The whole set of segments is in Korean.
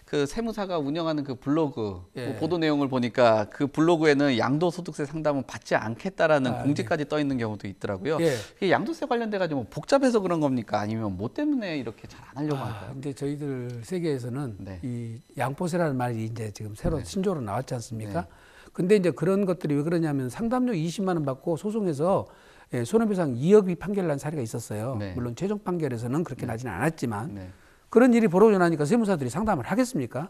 그 세무사가 운영하는 그 블로그 예. 보도 내용을 보니까 그 블로그에는 양도소득세 상담은 받지 않겠다라는 공지까지 네. 떠 있는 경우도 있더라고요. 예. 이게 양도세 관련돼 가지고 복잡해서 그런 겁니까? 아니면 뭐 때문에 이렇게 잘 안 하려고 할까요? 근데 저희들 세계에서는 네. 이 양포세라는 말이 이제 지금 새로 네. 신조어로 나왔지 않습니까? 네. 근데 이제 그런 것들이 왜 그러냐면 상담료 20만 원 받고 소송에서 손해배상 2억이 판결 난 사례가 있었어요. 네. 물론 최종 판결에서는 그렇게 나지는 않았지만 네. 그런 일이 벌어져 나니까 세무사들이 상담을 하겠습니까?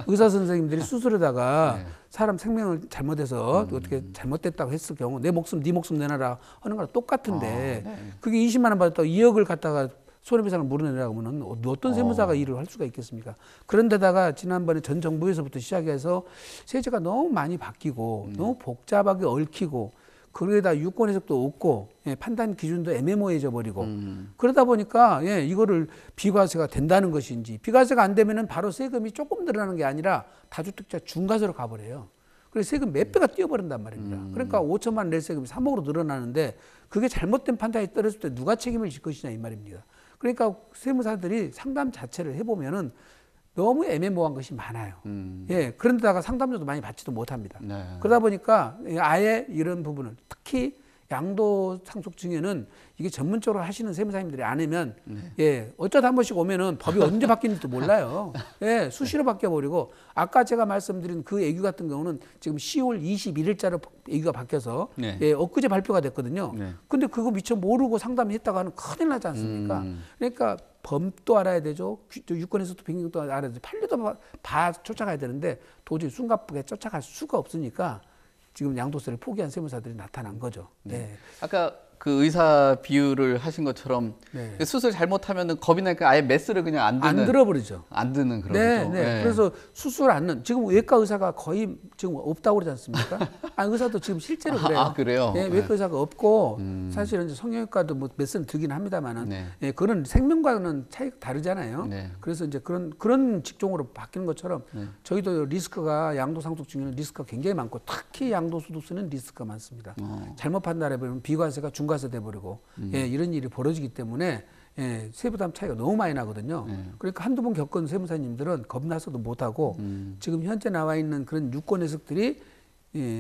의사 선생님들이 수술에다가 네. 사람 생명을 잘못해서 어떻게 잘못됐다고 했을 경우 내 목숨 네 목숨 내놔라 하는 거랑 똑같은데 네. 그게 20만 원 받았다고 2억을 갖다가 손해배상을 물어내라고 하면 어떤 세무사가 일을 할 수가 있겠습니까? 그런데다가 지난번에 전 정부에서부터 시작해서 세제가 너무 많이 바뀌고 너무 복잡하게 얽히고 거기에다 유권 해석도 없고 판단 기준도 애매모호해져 버리고 그러다 보니까 이거를 비과세가 된다는 것인지 비과세가 안 되면은 바로 세금이 조금 늘어나는 게 아니라 다주택자 중과세로 가버려요. 그래서 세금 몇 배가 뛰어버린단 말입니다. 그러니까 5천만 원 낼 세금이 3억으로 늘어나는데 그게 잘못된 판단이 떨어질 때 누가 책임을 질 것이냐 이 말입니다. 그러니까 세무사들이 상담 자체를 해보면은 너무 애매모호한 것이 많아요. 그런데다가 상담료도 많이 받지도 못합니다. 네. 그러다 보니까 아예 이런 부분을 특히 양도 상속 중에는 이게 전문적으로 하시는 세무사님들이 아니면 어쩌다 한 번씩 오면은 법이 언제 바뀌는지도 몰라요. 수시로 바뀌어버리고 아까 제가 말씀드린 그 애규 같은 경우는 지금 10월 21일자로 애규가 바뀌어서 엊그제 발표가 됐거든요. 근데 그거 미처 모르고 상담했다가 하면 큰일 나지 않습니까? 그러니까 범도 알아야 되죠. 유권에서도 변경도 알아야 되죠. 판례도 쫓아가야 되는데 도저히 숨가쁘게 쫓아갈 수가 없으니까 지금 양도세를 포기한 세무사들이 나타난 거죠. 네. 아까 그 의사 비유를 하신 것처럼 수술 잘못하면은 겁이 나니까 아예 메스를 그냥 안 들어버리죠. 안 드는 그런 거죠. 그래서 수술 안 지금 외과 의사가 거의 지금 없다고 그러지 않습니까? 의사도 지금 실제로 그래요. 그래요? 외과 의사가 없고 사실은 이제 성형외과도 뭐 메스는 들긴 합니다만은 그런 생명과는 차이가 다르잖아요. 그래서 이제 그런 직종으로 바뀌는 것처럼 저희도 리스크가 양도 상속 중에는 리스크가 굉장히 많고 특히 양도소득세는 리스크가 많습니다. 잘못 판단해보면 비과세가 중과세 돼버리고 이런 일이 벌어지기 때문에 세부담 차이가 너무 많이 나거든요. 그러니까 한두 번 겪은 세무사님들은 겁나서도 못하고 지금 현재 나와 있는 그런 유권 해석들이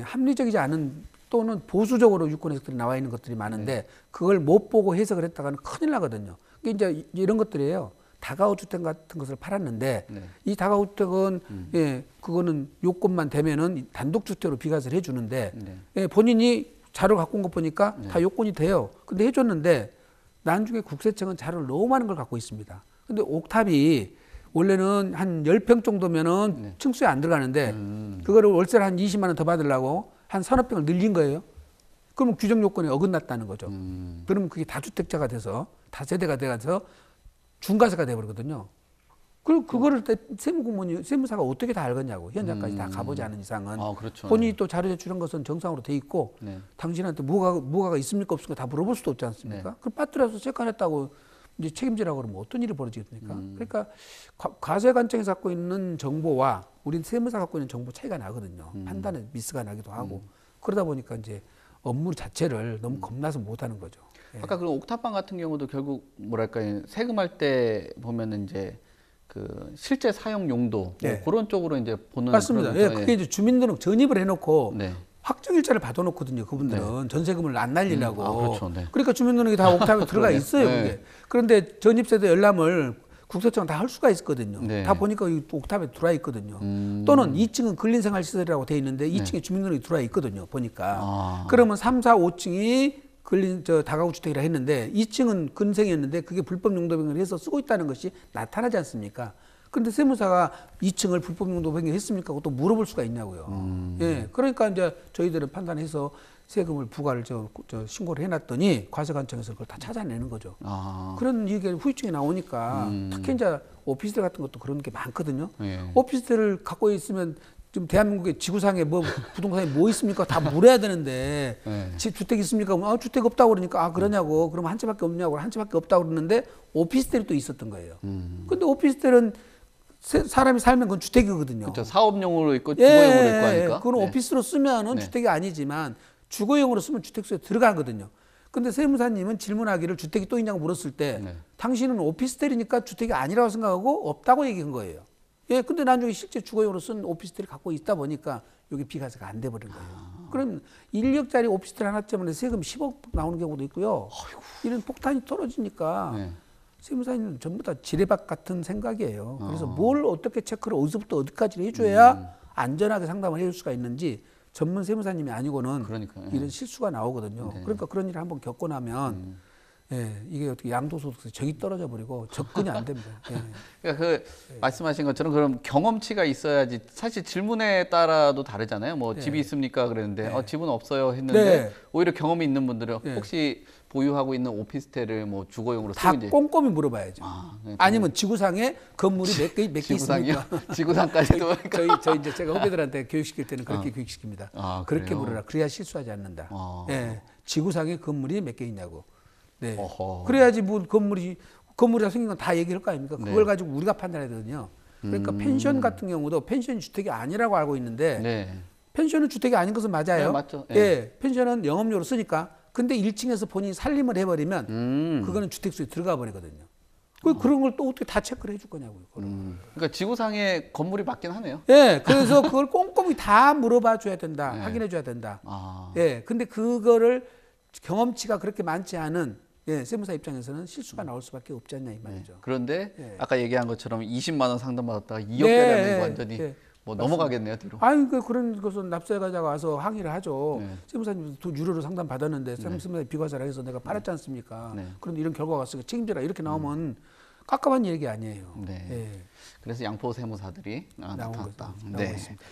합리적이지 않은 또는 보수적으로 유권 해석들이 나와 있는 것들이 많은데 그걸 못 보고 해석을 했다가는 큰일 나거든요. 이게 이제 이런 것들이에요. 다가구 주택 같은 것을 팔았는데 이 다가구 주택은 그거는 요건만 되면은 단독주택으로 비과세를 해주는데 본인이 자료를 갖고 온 거 보니까 다 요건이 돼요. 근데 해줬는데 나중에 국세청은 자료를 너무 많은 걸 갖고 있습니다. 근데 옥탑이 원래는 한 10평 정도면은 층수에 안 들어가는데 그거를 월세를 한 20만 원 더 받으려고 한 서너 평을 늘린 거예요. 그러면 규정 요건에 어긋났다는 거죠. 그러면 그게 다주택자가 돼서 다세대가 돼서 중과세가 돼버리거든요. 그리고 그거를 세무사가 어떻게 다 알겠냐고. 현장까지 다 가보지 않은 이상은. 그렇죠. 본인이 또 자료 제출한 것은 정상으로 돼 있고 당신한테 뭐가 있습니까 없습니까 다 물어볼 수도 없지 않습니까? 그럼 빠뜨려서 체크했다고 이제 책임지라고 그러면 어떤 일이 벌어지겠습니까? 그러니까 과세 관청에서 갖고 있는 정보와 우리 세무사 갖고 있는 정보 차이가 나거든요. 판단에 미스가 나기도 하고 그러다 보니까 이제 업무 자체를 너무 겁나서 못하는 거죠. 아까 그런 옥탑방 같은 경우도 결국 뭐랄까 세금할 때 보면은 이제 그 실제 사용 용도 뭐 그런 쪽으로 이제 보는 맞습니다. 그게 이제 주민등록 전입을 해놓고 확정일자를 받아놓거든요. 그분들은 전세금을 안 날리려고. 그렇죠. 그러니까 주민등록이 다 옥탑에 들어가 있어요. 그게. 그런데 전입세대 열람을 국세청 다 할 수가 있거든요. 다 보니까 옥탑에 들어와 있거든요. 또는 2층은 근린생활시설이라고 돼 있는데 2층에 주민등록이 들어와 있거든요. 보니까. 그러면 3, 4, 5층이 다가구 주택이라 했는데 2층은 근생이었는데 그게 불법 용도 변경을 해서 쓰고 있다는 것이 나타나지 않습니까? 그런데 세무사가 2층을 불법 용도 변경했습니까? 그것도 물어볼 수가 있냐고요. 그러니까 이제 저희들은 판단해서 세금을 부과를 신고를 해놨더니 과세관청에서 그걸 다 찾아내는 거죠. 그런 이게 후유증이 나오니까 특히 이제 오피스텔 같은 것도 그런 게 많거든요. 오피스텔을 갖고 있으면 지금 대한민국의 지구상에 뭐 부동산에 뭐 있습니까? 다 물어야 되는데 주택 있습니까? 주택 없다고 그러니까 그러냐고. 그러면 한 채밖에 없냐고. 한 채밖에 없다고 그러는데 오피스텔이 또 있었던 거예요. 근데 오피스텔은 사람이 살면 그건 주택이거든요. 그렇죠. 사업용으로 있고 주거용으로 있고 하니까. 그건 오피스로 쓰면은 주택이 아니지만 주거용으로 쓰면 주택수에 들어가거든요. 근데 세무사님은 질문하기를 주택이 또 있냐고 물었을 때 당신은 오피스텔이니까 주택이 아니라고 생각하고 없다고 얘기한 거예요. 예, 근데 나중에 실제 주거용으로 쓴 오피스텔을 갖고 있다 보니까 여기 비과세가 안 돼 버린 거예요. 그럼 1억짜리 오피스텔 하나 때문에 세금 10억 나오는 경우도 있고요. 이런 폭탄이 떨어지니까 네. 세무사님은 전부 다 지뢰박 같은 생각이에요. 그래서 뭘 어떻게 체크를 어디서부터 어디까지 해줘야 안전하게 상담을 해줄 수가 있는지 전문 세무사님이 아니고는 그러니까요. 이런 실수가 나오거든요. 네. 그러니까 그런 일을 한번 겪고 나면 예, 이게 어떻게 양도소득세 적이 떨어져 버리고 접근이 안 됩니다. 예. 그러니까 그 말씀하신 것처럼 그럼 경험치가 있어야지. 사실 질문에 따라도 다르잖아요. 뭐 네. 집이 있습니까? 그랬는데 네. 집은 없어요 했는데 네. 오히려 경험이 있는 분들은 네. 혹시 보유하고 있는 오피스텔을 뭐 주거용으로 다 쓰는지 꼼꼼히 물어봐야죠. 아니면 지구상에 건물이 몇 개 지구상이요? 있습니까? 지구상까지도 저희 이제 제가 후배들한테 교육시킬 때는 그렇게 교육시킵니다. 그렇게 그래요? 물어라. 그래야 실수하지 않는다. 예, 지구상에 건물이 몇 개 있냐고. 네. 어허. 그래야지 뭐 건물이 생긴 건 다 얘기할 거 아닙니까? 그걸 네. 가지고 우리가 판단해야 되거든요. 그러니까 펜션 같은 경우도 펜션이 주택이 아니라고 알고 있는데 네. 펜션은 주택이 아닌 것은 맞아요. 네, 맞죠. 네. 예, 펜션은 영업용으로 쓰니까. 근데 1층에서 본인이 살림을 해버리면 그거는 주택수에 들어가 버리거든요. 그런 걸 또 어떻게 다 체크를 해줄 거냐고요. 그러니까 지구상에 건물이 맞긴 하네요. 예, 그래서 그걸 꼼꼼히 다 물어봐 줘야 된다. 네. 확인해 줘야 된다. 아. 예, 근데 그거를 경험치가 그렇게 많지 않은 예, 세무사 입장에서는 실수가 나올 수밖에 없지 않냐 이 말이죠. 그런데 예. 아까 얘기한 것처럼 20만 원 상담받았다가 2억짜리 네, 하면 완전히 네. 뭐 넘어가겠네요, 뒤로. 아니 그런 것은 납세가자가 와서 항의를 하죠. 네. 세무사님 유료로 상담 받았는데 세무사님 비과세를 해서 내가 팔았지 않습니까? 네. 그런데 이런 결과가 왔으니까 책임져라 이렇게 나오면 깝깝한 얘기 아니에요. 네. 예. 그래서 양포 세무사들이 나온 나타났다. 거죠. 네. 나오고 있습니다.